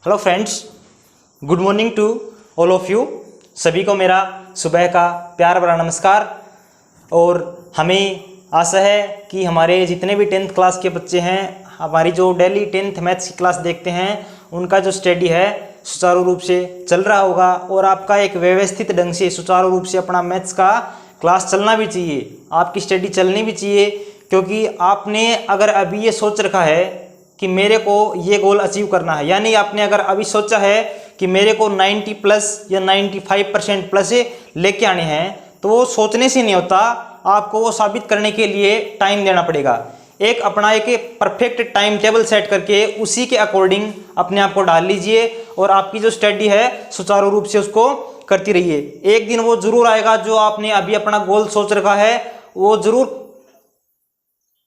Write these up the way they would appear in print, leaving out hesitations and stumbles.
Hello friends, good morning to all of you. सभी को मेरा सुबह का प्यार भरा नमस्कार। और हमें आशा है कि हमारे जितने भी 10th क्लास के बच्चे हैं, हमारी जो डेली 10th मैथ्स की क्लास देखते हैं, उनका जो स्टडी है सुचारू रूप से चल रहा होगा और आपका एक व्यवस्थित ढंग से सुचारू रूप से अपना मैथ्स का क्लास चलना भी चाहिए, आपकी स्टडी चलनी भी चाहिए। क्योंकि आपने अगर अभी ये सोच रखा है कि मेरे को ये गोल अचीव करना है, यानी आपने अगर अभी सोचा है कि मेरे को 90 प्लस या 95% प्लस लेके आने हैं, तो वो सोचने से नहीं होता, आपको वो साबित करने के लिए टाइम देना पड़ेगा। एक अपना एक परफेक्ट टाइम टेबल सेट करके उसी के अकॉर्डिंग अपने आप को डाल लीजिए और आपकी जो स्टडी है सुचारू रूप से उसको करती रहिए। एक दिन वो जरूर आएगा जो आपने अभी अपना गोल सोच रखा है, वो जरूर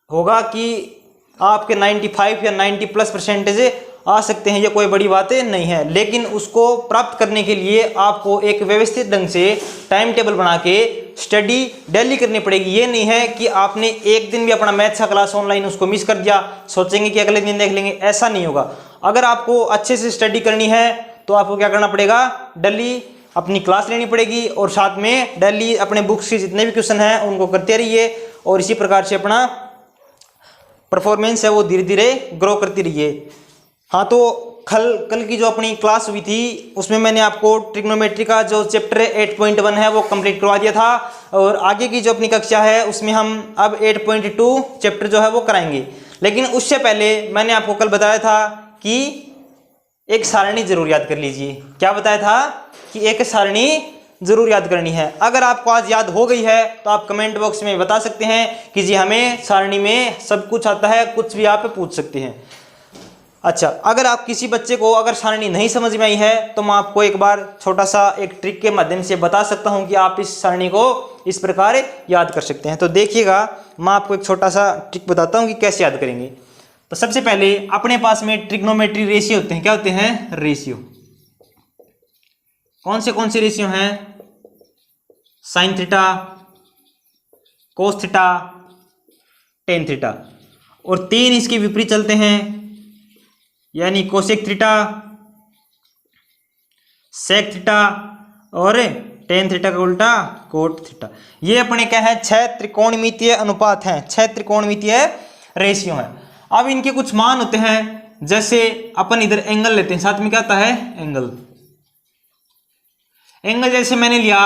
होगा कि आपके 95 या 90 प्लस परसेंटेज आ सकते हैं, ये कोई बड़ी बात नहीं है। लेकिन उसको प्राप्त करने के लिए आपको एक व्यवस्थित ढंग से टाइम टेबल बना के स्टडी डेली करनी पड़ेगी। ये नहीं है कि आपने एक दिन भी अपना मैथ्स का क्लास ऑनलाइन उसको मिस कर दिया, सोचेंगे कि अगले दिन देख लेंगे, ऐसा नहीं होगा। अगर आपको अच्छे से स्टडी करनी है तो आपको क्या करना पड़ेगा, डेली अपनी क्लास लेनी पड़ेगी और साथ में डेली अपने बुक्स के जितने भी क्वेश्चन हैं उनको करते रहिए और इसी प्रकार से अपना परफॉर्मेंस है वो धीरे धीरे ग्रो करती रही है। हाँ, तो कल की जो अपनी क्लास हुई थी उसमें मैंने आपको ट्रिग्नोमेट्री का जो चैप्टर 8.1 है वो कंप्लीट करवा दिया था और आगे की जो अपनी कक्षा है उसमें हम अब 8.2 चैप्टर जो है वो कराएंगे। लेकिन उससे पहले मैंने आपको कल बताया था कि एक सारणी जरूर याद कर लीजिए। क्या बताया था कि एक सारणी जरूर याद करनी है। अगर आपको आज याद हो गई है तो आप कमेंट बॉक्स में बता सकते हैं कि जी हमें सारणी में सब कुछ आता है, कुछ भी आप पूछ सकते हैं। अच्छा, अगर आप किसी बच्चे को अगर सारणी नहीं समझ में आई है तो मैं आपको एक बार छोटा सा एक ट्रिक के माध्यम से बता सकता हूं कि आप इस सारणी को इस प्रकार याद कर सकते हैं। तो देखिएगा, मैं आपको एक छोटा सा ट्रिक बताता हूं कि कैसे याद करेंगे। तो सबसे पहले अपने पास में ट्रिग्नोमेट्री रेशियो होते हैं। क्या होते हैं? रेशियो। कौन से रेशियो हैं? Sine theta, cos theta, tan theta. और तीन इसके विपरीत चलते हैं, यानी कोसेक थीटा, सेक थीटा और टेन थीटा का उल्टा कोट थीटा। ये अपने क्या है? 6 त्रिकोणमितीय अनुपात हैं, 6 त्रिकोणमितीय रेशियो हैं। अब इनके कुछ मान होते हैं, जैसे अपन इधर एंगल लेते हैं, साथ में क्या आता है? एंगल। एंगल जैसे मैंने लिया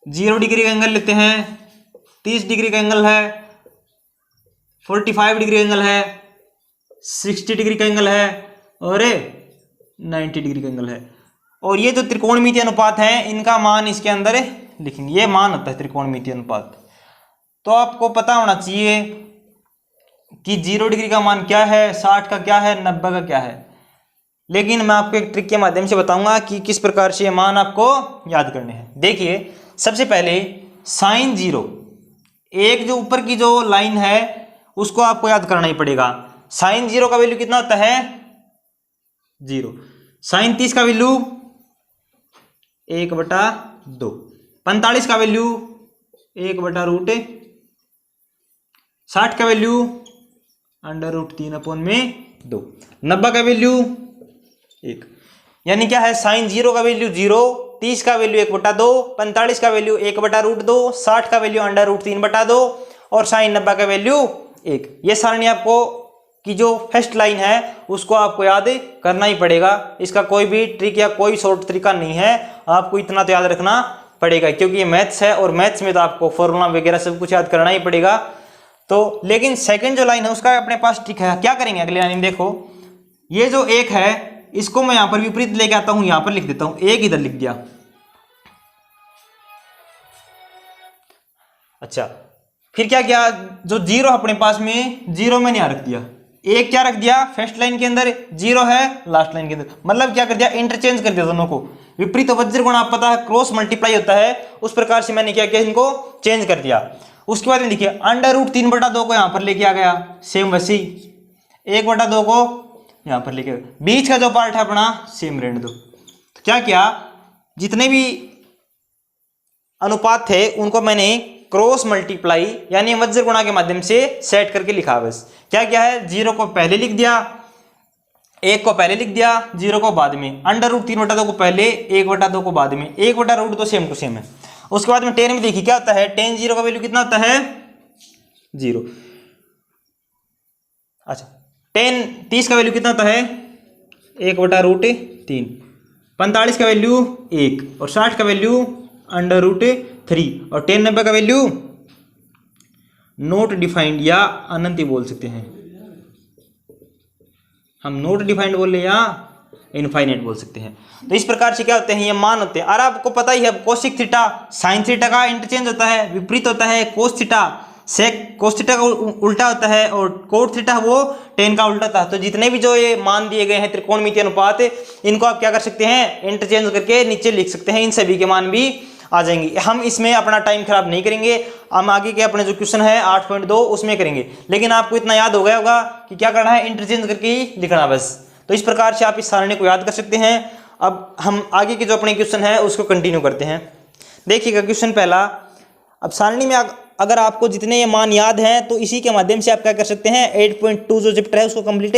0 डिग्री का एंगल लेते हैं, 30 डिग्री का एंगल है, 45 डिग्री एंगल है, 60 डिग्री का एंगल है और 90 डिग्री का एंगल है। और ये जो त्रिकोणमितीय अनुपात है इनका मान इसके अंदर लिखेंगे। ये मान होता है त्रिकोणमितीय अनुपात। तो आपको पता होना चाहिए कि 0 डिग्री का मान क्या है, 60 का क्या है, 90 का क्या है। लेकिन मैं आपको एक ट्रिक के माध्यम से बताऊंगा कि किस प्रकार से ये मान आपको याद करने हैं। देखिए, सबसे पहले साइन 0, एक जो ऊपर की जो लाइन है उसको आपको याद करना ही पड़ेगा। साइन 0 का वैल्यू कितना होता है? 0। साइन 30 का वैल्यू 1/2। 45 का वैल्यू 1/√। 60 का वैल्यू √3/2। 90 का वैल्यू 1। यानी क्या है? साइन 0 का वैल्यू 0, 30 का वैल्यू 1/2, 45 का वैल्यू 1/√2, 60 का वैल्यू √3/2 और साइन 90 का वैल्यू 1। ये सारणी आपको की जो फर्स्ट लाइन है उसको आपको याद करना ही पड़ेगा। इसका कोई भी ट्रिक या कोई शॉर्ट तरीका नहीं है, आपको इतना तो याद रखना पड़ेगा क्योंकि ये मैथ्स है और मैथ्स में तो आपको फॉर्मूला वगैरह सब कुछ याद करना ही पड़ेगा। तो लेकिन सेकंड जो लाइन है उसका अपने पास ट्रिक है। क्या करेंगे अगले लाइन में? देखो, ये जो 1 है इसको मैं यहां पर विपरीत लेके आता हूं, यहां पर लिख देता हूं, 1 इधर लिख दिया। अच्छा, फिर क्या किया? जो 0 अपने पास में 0 में नहीं रख दिया, 1 क्या रख दिया? फर्स्ट लाइन के अंदर 0 है, लास्ट लाइन के अंदर। मतलब क्या कर दिया? इंटरचेंज कर दिया दोनों को। विपरीत वज्र गुण आप पता है क्रॉस मल्टीप्लाई होता है, उस प्रकार से मैंने क्या किया? इनको चेंज कर दिया। उसके बाद देखिए √3/2 को यहां पर लेके आ गया, सेम वैसी 1/2 को यहां पर लेके, बीच का जो पार्ट है अपना सेम रहने दो। तो क्या किया? जितने भी अनुपात थे उनको मैंने क्रॉस मल्टीप्लाई यानी वज्र गुणा के माध्यम से सेट करके लिखा। बस क्या क्या है? 0 को पहले लिख दिया, 1 को पहले लिख दिया, 0 को बाद में, अंडर रूट 3/2 को पहले, 1/2 को बाद में, 1/√2 सेम टू सेम है। उसके बाद में टेन में देखिए क्या होता है, टेन 0 का वैल्यू कितना होता है 0। अच्छा, टेन 30 का वैल्यू कितना होता है 1/√3, 45 का वैल्यू 1 और 60 का वैल्यू अंडर√3 और 10 90 का वैल्यू नोट डिफाइंड या अनंत ही बोल सकते हैं हम, नोट डिफाइंड बोल ले या इनफाइनाइट बोल सकते हैं। तो इस प्रकार से क्या होते हैं ये मान होते हैं। और आपको पता ही है कोसिक थीटा साइन थीटा का इंटरचेंज होता है, विपरीत होता है। Cos theta sec cos theta का उल्टा होता है और कोट थीटा वो टेन का उल्टा था। तो जितने भी जो ये मान दिए गए हैं त्रिकोणमितीय अनुपात, इनको आप क्या कर सकते हैं इंटरचेंज करके नीचे लिख सकते हैं, इन सभी के मान भी आ जाएंगे। हम इसमें अपना टाइम खराब नहीं करेंगे, हम आगे के अपने जो क्वेश्चन है 8.2 उसमें करेंगे। लेकिन आपको इतना याद हो गया होगा कि क्या करना है, इंटरचेंज करके ही लिखना बस। तो इस प्रकार से आप इस सारणी को याद कर सकते हैं। अब हम आगे के जो अपने क्वेश्चन है उसको कंटिन्यू करते हैं। देखिएगा क्वेश्चन पहला। अब सारणी में अगर आपको जितने ये मान याद हैं तो इसी के माध्यम से आप क्या कर सकते हैं 8.2 जो चैप्टर है उसको कंप्लीट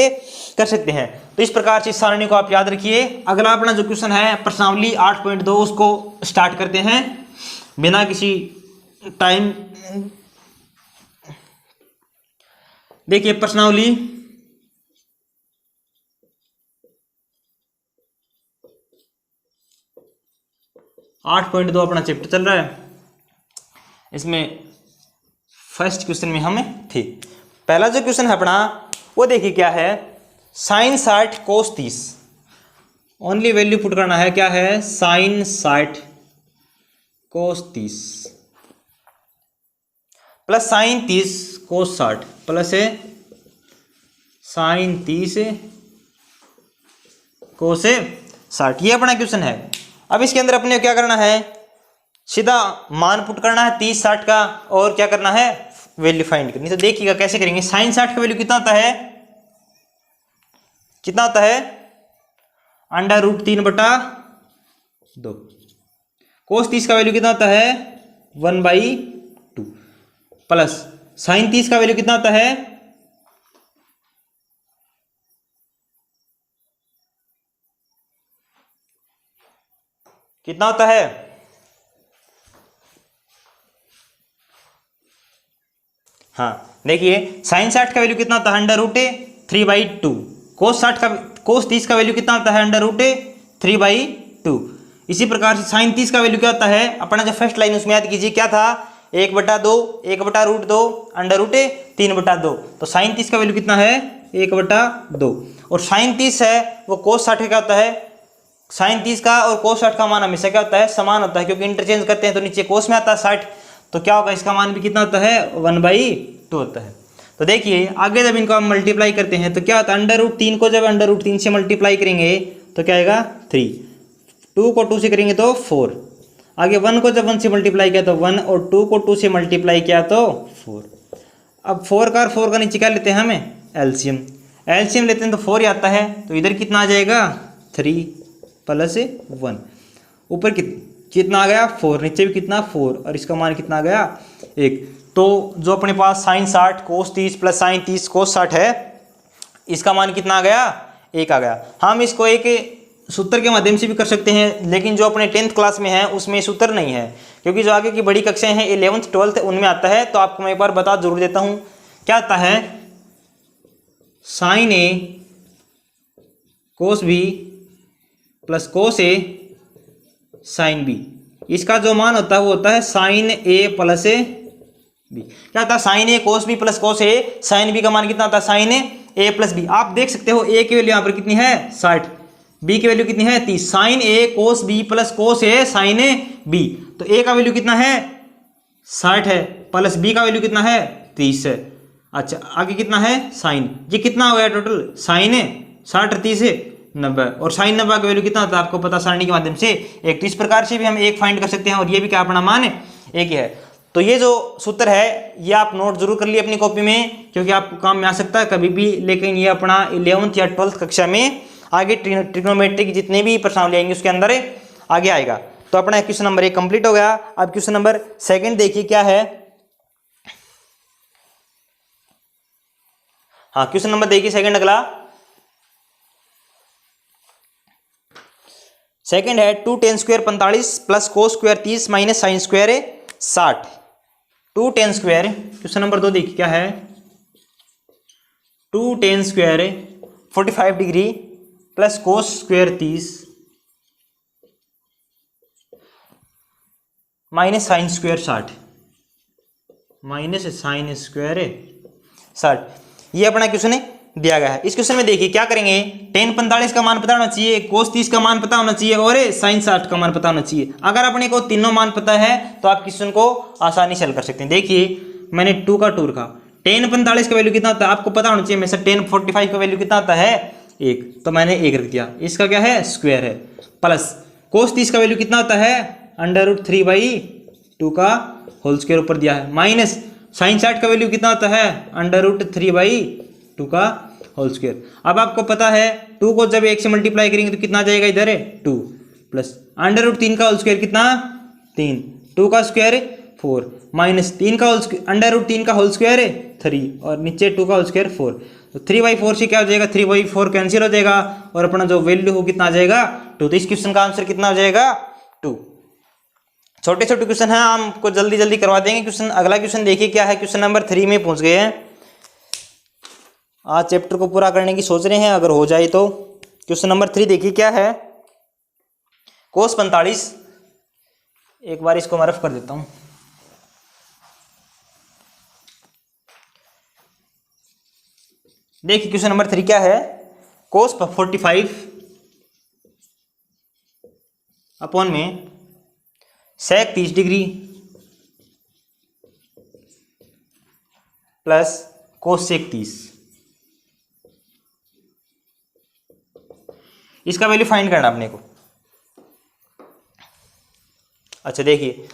कर सकते हैं। तो इस प्रकार से इस सारणी को आप याद रखिए। अगला अपना जो क्वेश्चन है प्रश्नावली 8.2 उसको स्टार्ट करते हैं बिना किसी टाइम। देखिए प्रश्नावली 8.2 अपना चैप्टर चल रहा है। इसमें फर्स्ट क्वेश्चन में हम थे। पहला जो क्वेश्चन है अपना वो देखिए क्या है, साइन 60 कोस 30। ओनली वैल्यू पुट करना है, क्या है साइन 60 कोस 30 प्लस साइन 30 कोस 60 प्लस है साइन 30 कोस 60। ये अपना क्वेश्चन है। अब इसके अंदर अपने क्या करना है, सीधा मान पुट करना है 30 60 का और क्या करना है वैल्यू फाइंड करनी। तो देखिएगा कैसे करेंगे। साइन 60 का वैल्यू कितना होता है, कितना होता है अंडर√3/2। कोस 30 का वैल्यू कितना होता है 1/2 प्लस साइन 30 का वैल्यू कितना होता है कितना होता है हाँ देखिए साइन 60 का वैल्यू कितना होता है अंडर√3/2। कोस 30 का वैल्यू कितना होता है अंडर√3/2। इसी प्रकार से साइन 30 का वैल्यू क्या होता है, अपना जो फर्स्ट लाइन उसमें याद कीजिए क्या था 1/2 1/√2 अंडर√3/2। तो साइन 30 का वैल्यू कितना है 1/2 और साइन 30 है वो कोस 60 का होता है। साइन 30 का और कोस 60 का मान हमेशा क्या होता है समान होता है, क्योंकि इंटरचेंज करते हैं तो नीचे कोस में आता है 60। तो क्या होगा इसका मान भी कितना होता है 1/2 होता है। तो देखिए आगे जब इनको हम मल्टीप्लाई करते हैं तो क्या होता है अंडर√3 को जब अंडर√3 से मल्टीप्लाई करेंगे तो क्या आएगा 3, 2 को 2 से करेंगे तो 4, आगे 1 को जब 1 से मल्टीप्लाई किया तो 1 और 2 को 2 से मल्टीप्लाई किया तो 4। अब 4 का और 4 का नीचे क्या लेते हैं हमें एलसीएम, एलसीएम लेते हैं तो 4 ही आता है। तो इधर कितना आ जाएगा 3 + 1, ऊपर कितना आ गया 4, नीचे भी कितना 4 और इसका मान कितना आ गया 1। तो जो अपने पास साइन 60 कोस 30 प्लस साइन 30 कोस 60 है इसका मान कितना आ गया 1 आ गया। हम इसको एक सूत्र के माध्यम से भी कर सकते हैं, लेकिन जो अपने 10th क्लास में है उसमें सूत्र नहीं है, क्योंकि जो आगे की बड़ी कक्षाएं हैं 11th 12th उनमें आता है। तो आपको मैं एक बार बता जरूर देता हूँ क्या आता है, sine A cos B plus cos A sine B, इसका जो मान होता है वो होता है साइन A + B। क्या होता है sine A cos B plus cos A sine B का मान कितना होता है साइन A + B। आप देख सकते हो A की वैल्यू यहाँ पर कितनी है 60, B की वैल्यू कितनी है 30, sine A cos B plus cos A sine B। तो A का वैल्यू कितना है 60 है प्लस B का वैल्यू कितना है 30 है। अच्छा आगे कितना है साइन, ये कितना हो गया टोटल साइन 60 30 90 और साइन 90 का वैल्यू कितना होता है आपको पता सारणी के माध्यम से 1। तो इस प्रकार से भी हम 1 फाइंड कर सकते हैं और ये भी क्या अपना मान 1 ही है। तो ये जो सूत्र है ये आप नोट जरूर कर लिए अपनी कॉपी में, क्योंकि आपको काम में आ सकता है कभी भी। लेकिन ये अपना 11th या 12th कक्षा में आगे ट्रिग्नोमेट्री की जितनी भी प्रश्नावली आएंगी उसके अंदर आगे आएगा। तो अपना क्वेश्चन नंबर 1 कंप्लीट हो गया। अब क्वेश्चन नंबर 2 देखिए क्या है। हाँ क्वेश्चन नंबर देखिए 2 अगला, सेकंड है 2 tan square 45 plus cos square 30 minus sine square 60। 2 tan square, question number 2 देखिए क्या है, 2 tan square 45 degree plus cos square 30 minus sine square 60, minus sine square 60। ये अपना क्वेश्चन दिया गया है। इस क्वेश्चन में देखिए क्या करेंगे, tan 45 का मान पता होना चाहिए, cos 30 का मान पता होना चाहिए और sin 60 का मान पता होना चाहिए। अगर अपने को तीनों मान पता है तो आप क्वेश्चन को आसानी से हल कर सकते हैं। देखिए मैंने 2 का 2 रखा, tan 45 का वैल्यू कितना होता है आपको पता होना चाहिए, हमेशा tan 45 का वैल्यू कितना होता है 1, तो मैंने 1 रख दिया, इसका क्या है स्क्वायर है, प्लस cos 30 का वैल्यू कितना होता है √3/2 का होल स्क्वायर ऊपर दिया है, माइनस sin 60 का वैल्यू कितना होता है √3/2 का होल स्क्वायर। अब आपको पता है 2 को जब 1 से मल्टीप्लाई करेंगे तो कितना आ जाएगा इधर 2 प्लस √3 का होल स्क्वायर कितना 3, 2 का स्क्वायर 4 माइनस 3 का होल √3 का होल स्क्वायर 3 और नीचे 2 का होल स्क्वायर 4, तो 3/4 से क्या हो जाएगा 3/4 कैंसिल हो जाएगा और अपना जो वैल्यू हो कितना आ जाएगा 2। तो इस क्वेश्चन का आंसर कितना हो जाएगा 2। छोटे छोटे क्वेश्चन हैं, आपको जल्दी जल्दी करवा देंगे क्वेश्चन। अगला क्वेश्चन देखिए क्या है, क्वेश्चन नंबर 3 में पहुंच गए हैं। आज चैप्टर को पूरा करने की सोच रहे हैं, अगर हो जाए तो। क्वेश्चन नंबर 3 देखिए क्या है, cos 45, एक बार इसको मैं रफ कर देता हूं। देखिए क्वेश्चन नंबर 3 क्या है, cos 45 अपॉन में sec 30 degree plus cos sec 30, इसका वैल्यू फाइंड करना अपने को। अच्छा देखिए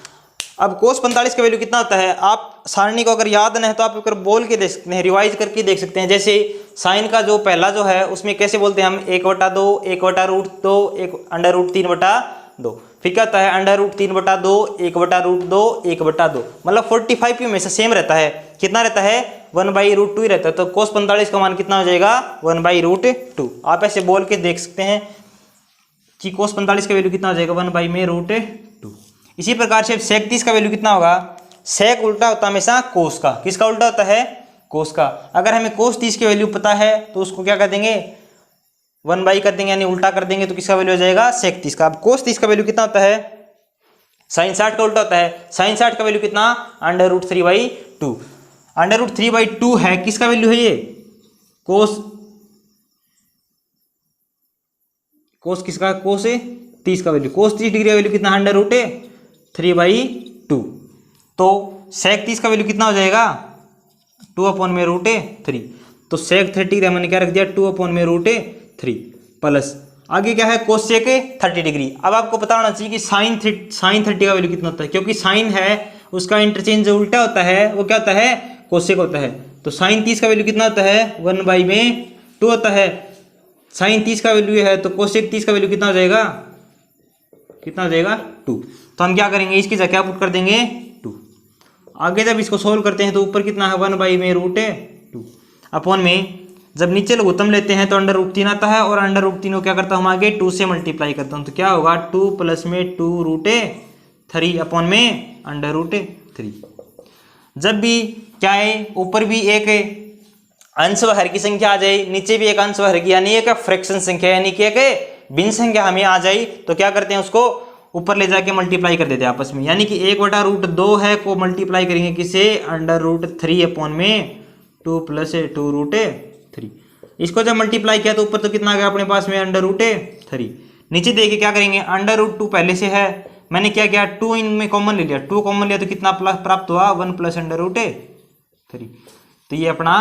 अब cos 45 का वैल्यू कितना होता है, आप सारणी को अगर याद न है तो आप एक बार बोल के देख सकते हैं, रिवाइज करके देख सकते हैं। जैसे साइन का जो पहला जो है उसमें कैसे बोलते हैं हम 1/2 1/√2 1/3/2, फिर क्या होता है 3/2 1/√2 1/2, मतलब 45 भी हमेशा सेम रहता है, कितना रहता है 1/√2 ही रहता है। तो cos 45 का मान कितना हो जाएगा 1/√2। आप ऐसे बोल के देख सकते हैं कि cos 45 का वैल्यू कितना हो जाएगा 1/√2। इसी प्रकार से sec 30 का वैल्यू कितना होगा, sec उल्टा होता है हमेशा cos का, किसका उल्टा होता है cos का। अगर हमें cos 30 की वैल्यू पता है तो उसको क्या कर देंगे 1/, कर देंगे यानी उल्टा कर देंगे, तो किसका वैल्यू हो जाएगा sec 30 का। अब cos 30 का वैल्यू कितना होता है sin 60 का उल्टा होता है, sin 60 का वैल्यू कितना √3/2, √3/2 है, किसका वैल्यू है ये cos किसका cos 30 का वैल्यू, cos 30 डिग्री का वैल्यू कितना √3/2, तो sec 30 का वैल्यू कितना हो जाएगा 2/√3, तो sec 30 मैंने क्या रख दिया 2/√3 प्लस आगे क्या है cos sec 30 डिग्री। अब आपको पता होना चाहिए कि sin 30 का वैल्यू कितना होता है, क्योंकि sin है उसका इंटरचेंज जो उल्टा होता है वो क्या होता है cos sec होता है। तो sin 30 का वैल्यू कितना होता है 1/2 होता है, sin 30 का वैल्यू है तो cos sec 30 का वैल्यू कितना हो जाएगा 2। तो हम क्या करेंगे इसकी जगह क्या पुट कर देंगे 2। आगे जब इसको सोल्व करते हैं तो ऊपर कितना है 1/√2 अपॉन में जब नीचे लघुत्तम लेते हैं तो √3 आता है और √3 को क्या करता हूँ हम आगे 2 से मल्टीप्लाई करता हूँ, तो क्या होगा 2 प्लस में 2√3 अपॉन में √3। जब भी क्या है ऊपर भी एक अंश व हर की संख्या आ जाए, नीचे भी एक अंश व हर की यानी एक फ्रैक्शन संख्या यानी कि एक भिन्न संख्या हमें आ जाए, तो क्या करते हैं उसको ऊपर ले जाके मल्टीप्लाई कर देते हैं आपस में, यानी कि 1/√2 है को मल्टीप्लाई करेंगे किसे √3 अपॉन में 2 प्लस 2√3। इसको जब मल्टीप्लाई किया तो ऊपर तो कितना आ गया अपने पास में √3। नीचे देखिए क्या करेंगे √2 पहले से है, मैंने क्या किया 2 इनमें कॉमन ले लिया, 2 कॉमन लिया तो कितना प्राप्त हुआ 1 प्लस √3। तो ये अपना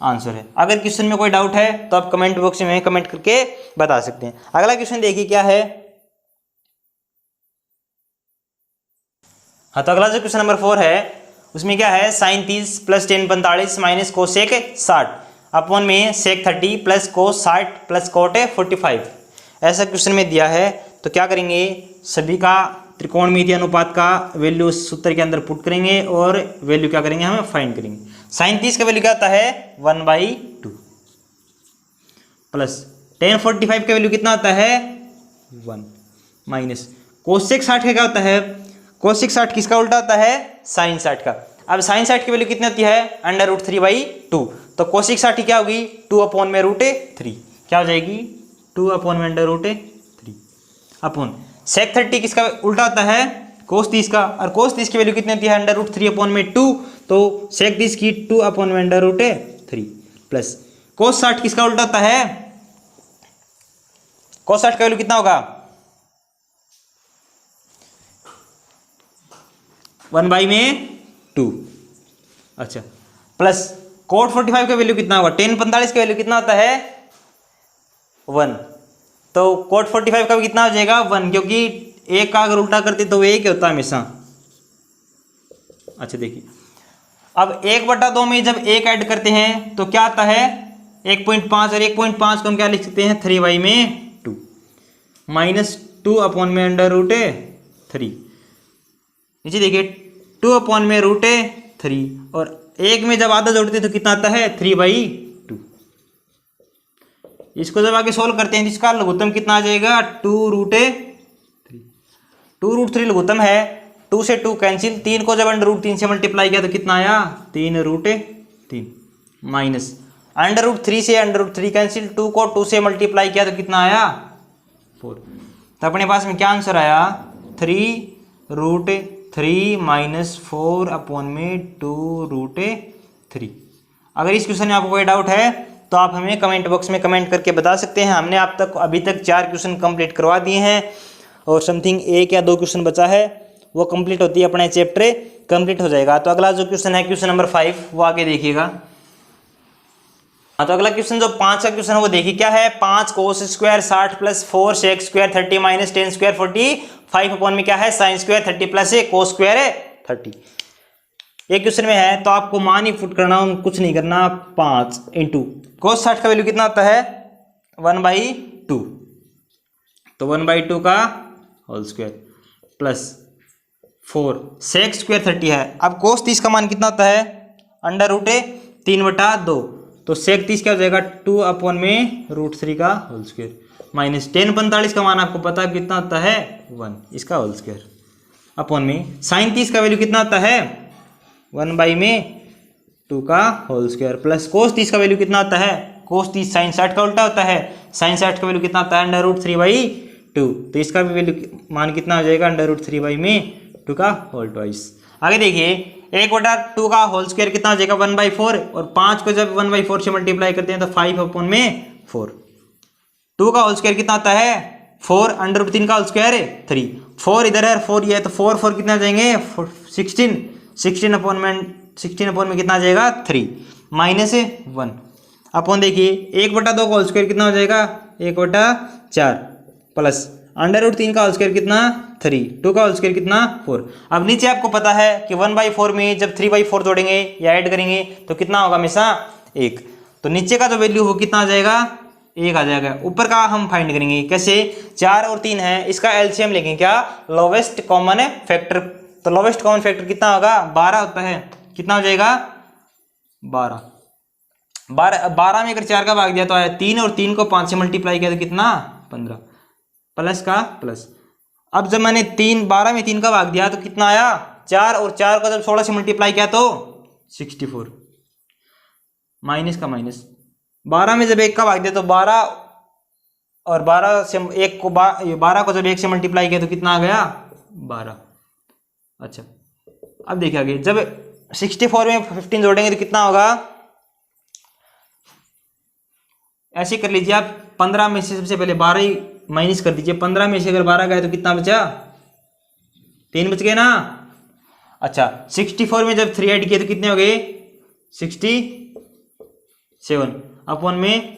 आंसर है। अगर क्वेश्चन में कोई डाउट है तो आप कमेंट बॉक्स में कमेंट करके बता सकते हैं। अगला क्वेश्चन देखिए क्या है, हाँ तो अगला जो क्वेश्चन नंबर 4 है उसमें क्या है sin 30 plus tan 45 minus cos sec 60 upon में sec 30 plus cos 60 plus cot 45, ऐसा क्वेश्चन में दिया है। तो क्या करेंगे सभी का त्रिकोणमितीय अनुपात का वैल्यू सूत्र के अंदर पुट करेंगे और वैल्यू क्या करेंगे हम फाइंड करेंगे। sin 30 का वैल्यू क्या आता है 1/2 प्लस tan 45 का वैल्यू कितना आता है 1 माइनस कोसेक 60 का क्या होता है, कोसेक 60 किसका उल्टा होता है, साइन 60 का। अब साइन 60 की वैल्यू कितनी होती है, √3/2। तो कोसेक 60 क्या होगी, 2/√3 क्या हो जाएगी, 2/√3 अपॉन सेक 30 किसका उल्टा होता है, कोस 30 का, और कोस 30 की वैल्यू कितनी होती है, √3/2। तो सेक 30 की 2/√3 प्लस कोस 60 किसका उल्टा होता है, कोस 60 का वैल्यू कितना होगा, 1/2। अच्छा प्लस कोट 45 का वैल्यू कितना होगा, tan 45 का वैल्यू कितना होता है 1। तो कोट 45 का भी कितना हो जाएगा 1, क्योंकि एक का अगर उल्टा करते तो एक ही होता है हमेशा। अच्छा देखिए अब 1/2 में जब एक ऐड करते हैं तो क्या आता है 1.5, और 1.5 को हम क्या लिख सकते हैं 3/2 माइनस 2/√3। नीचे देखिए 2/√3, और एक में जब आधा जोड़ते हैं तो कितना आता है 3/2। इसको जब आगे सोल्व करते हैं तो इसका लघुत्तम कितना आ जाएगा 2√3। 2√3 लघुत्तम है, 2 से 2 कैंसिल, 3 को जब √3 से मल्टीप्लाई किया तो कितना आया 3√3 माइनस √3 से √3 कैंसिल, 2 को 2 से मल्टीप्लाई किया तो कितना आया 4। तो अपने पास में क्या आंसर आया 3√3 माइनस 4/2√3। अगर इस क्वेश्चन में आपको कोई डाउट है तो आप हमें कमेंट बॉक्स में कमेंट करके बता सकते हैं। हमने अभी तक 4 क्वेश्चन कंप्लीट करवा दिए हैं और समथिंग 1 या 2 क्वेश्चन बचा है, वो कंप्लीट होती है अपना चैप्टर कंप्लीट हो जाएगा। तो अगला जो क्वेश्चन है क्वेश्चन नंबर 5 वो आगे देखिएगा। हाँ तो अगला क्वेश्चन जो 5 का क्वेश्चन है वो देखिए क्या है, 5 cos square 60 plus 4 sec square 30 minus ten square 45 upon में क्या है sine square 30 plus cos square 30। एक क्वेश्चन में है तो आपको मान ही पुट करना, कुछ नहीं करना। 5 इंटू cos 60 का वैल्यू कितना आता है 1/2, तो 1/2 का whole square plus 4 sec square 30 है। अब cos 30 का मान कितना आता है √3/2, तो sec 30 क्या हो जाएगा 2/√3 का होल स्क्वायर माइनस tan 45 का मान आपको पता है कितना आता है 1, इसका होल स्क्वायर अपॉन में sin 30 का वैल्यू कितना आता है 1/2 का होल स्क्वायर प्लस cos 30 का वैल्यू कितना आता है, cos 30 sin 60 का उल्टा होता है, sin 60 का वैल्यू कितना आता है √3/2, तो इसका भी वैल्यू मान कितना हो जाएगा √3/2 का होल ट्वाइस। आगे देखिए 1/2 का होल स्क्वायर कितना हो जाएगा 1/4, और 5 को जब 1/4 से मल्टीप्लाई करते हैं तो 5/4। 2 का होल स्क्वायर कितना आता है 4, √3 का होल स्क्वायर 3, 4 इधर है 4 ये है, तो 4 कितना आ जाएंगे 16 अपॉन में कितना आ जाएगा 3 माइनस 1 अपॉन देखिए 1/2 का होल स्क्वायर कितना हो जाएगा 1/4 प्लस √3 का होल स्क्वायर कितना 3, 2 का होल स्क्वायर कितना 4। अब नीचे आपको पता है कि 1/4 में जब 3/4 जोड़ेंगे या ऐड करेंगे तो कितना होगा हमेशा 1, तो नीचे का जो वैल्यू हो कितना आ जाएगा 1 आ जाएगा। ऊपर का हम फाइंड करेंगे कैसे, 4 और 3 है, इसका एलसीएम लेंगे क्या लोवेस्ट कॉमन फैक्टर, तो लोवेस्ट कॉमन फैक्टर कितना होगा 12 होता है, कितना हो जाएगा 12 में अगर 4 का भाग दिया तो आया 3, और 3 को 5 से मल्टीप्लाई किया तो कितना 15 प्लस का प्लस। अब जब मैंने 12 में 3 का भाग दिया तो कितना आया 4, और 4 को जब 16 से मल्टीप्लाई किया तो 64 माइनस का माइनस। 12 में जब 1 का भाग दिया तो 12, और 12 से 1 को 12 को जब 1 से मल्टीप्लाई किया तो कितना आ गया 12। अच्छा अब देखिए आगे जब 64 में 15 जोड़ेंगे तो कितना होगा, ऐसे कर लीजिए आप 15 में से सबसे पहले 12 ही माइनस कर दीजिए, 15 में से अगर 12 गए तो कितना बचा 3 बच गए ना। अच्छा 64 में जब 3 ऐड किए तो कितने हो गए 67 अपॉन में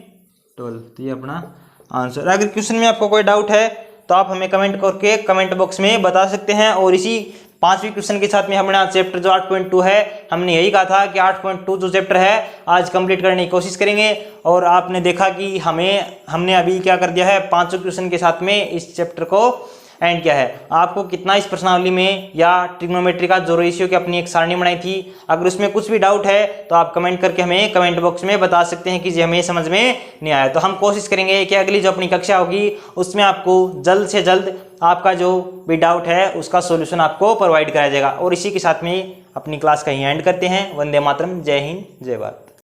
12, तो ये अपना आंसर। अगर क्वेश्चन में आपको कोई डाउट है तो आप हमें कमेंट करके कमेंट बॉक्स में बता सकते हैं। और इसी 5वीं क्वेश्चन के साथ में हमने आज चैप्टर जो 8.2 है, हमने यही कहा था कि 8.2 जो चैप्टर है आज कंप्लीट करने की कोशिश करेंगे। और आपने देखा कि हमने अभी क्या कर दिया है 5 क्वेश्चन के साथ में इस चैप्टर को एंड क्या है, आपको कितना इस प्रश्नावली में या ट्रिग्नोमेट्री का जो रेशियो की अपनी एक सारणी बनाई थी, अगर उसमें कुछ भी डाउट है तो आप कमेंट करके हमें कमेंट बॉक्स में बता सकते हैं कि जी हमें समझ में नहीं आया। तो हम कोशिश करेंगे कि अगली जो अपनी कक्षा होगी उसमें आपको जल्द से जल्द आपका जो भी डाउट है उसका सॉल्यूशन आपको प्रोवाइड कराया जाएगा। और इसी के साथ में अपनी क्लास का ही एंड करते हैं। वंदे मातरम, जय हिंद, जय भारत।